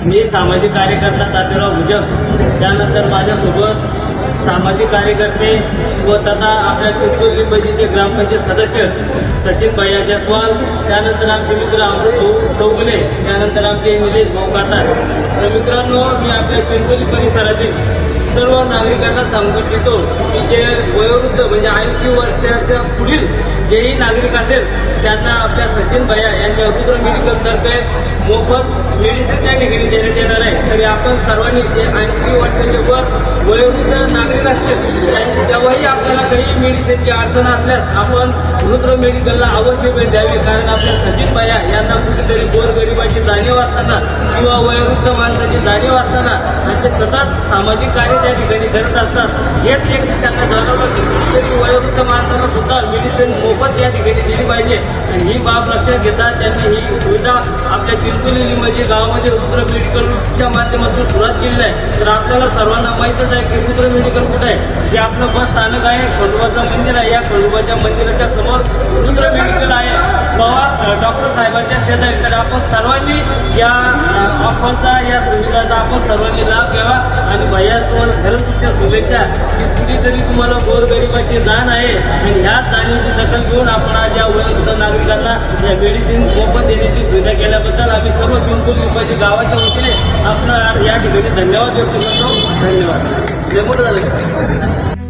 मी सामाजिक कार्यकर्ता तात्याराव भुजक, त्यानंतर माझ्यासोबत सामाजिक कार्यकर्ते व तथा आपल्या चिंचोली लिंबाजीचे ग्रामपंचायत सदस्य सचिन भैया जयस्वाल, त्यानंतर आमचे मित्र अमृत चौगुले, त्यानंतर आमचे निलेश भाऊ कातार. तर मित्रांनो, मी आपल्या चिंचोली परिसरातील सर्व नागरिकांना सांगू इच्छितो की जे वयोवृद्ध म्हणजे 80 वर्षाच्या पुढील जेही नागरिक असेल त्यांना आपल्या सचिन भैया यांच्या अगोदर मेडिकलतर्फे मोफत मेडिसिन त्या ठिकाणी देण्यात येणार आहे. तरी आपण सर्वांनी जे 80 वर्षाच्या वर वयोवृद्ध नागरिक असतील तेव्हाही आपल्याला काही मेडिसिनची अडचण असल्यास आपण रुद्र मेडिकलला अवश्य भेट द्यावी. कारण आपल्या सचिन भैया यांना कुठेतरी गोरगरिबाची जाणीव असताना किंवा वयोवृद्ध माणसाची जाणीव असताना त्यांचे सतत सामाजिक कार्य त्या ठिकाणी करत असतात. हेच एक त्यांना जाणवलं की वयोवृद्ध माणसांना सुद्धा मेडिसिन मोफत या ठिकाणी दिली पाहिजे आणि ही बाब लक्षात घेता त्यांनी ही सुविधा आपल्या चिंचोली लिंबाजी गावामध्ये रुद्र मेडिकलच्या माध्यमातून सुरुवात केलेली आहे. तर आपल्याला सर्वांना माहीतच आहे की रुद्र मेडिकल कुठे आहे. जे आपलं बस स्थानक आहे, खंडोबाचं मंदिर आहे, या खंडोबाच्या मंदिराच्या समोर रुद्र मेडिकल आहे, पवार डॉक्टर साहेबांच्या शेजारी. तर आपण सर्वांनी या ऑफरचा, या सुविधाचा आपण सर्वांनी लाभ घ्यावा. आणि भैया तुम्हाला खरंच तुमच्या शुभेच्छा की कुठेतरी तुम्हाला गोरगरिबाची जाण आहे आणि ह्याच जाणीवची दखल घेऊन आपण आज या वयोवृद्ध नागरिकांना या मेडिसिन मोफत देण्याची सुविधा केल्याबद्दल आम्ही सर्व चिंचोली लिंबाजी गावाच्या वतीने आपण या ठिकाणी धन्यवाद व्यक्त करतो. धन्यवाद. जय मोठं झालं.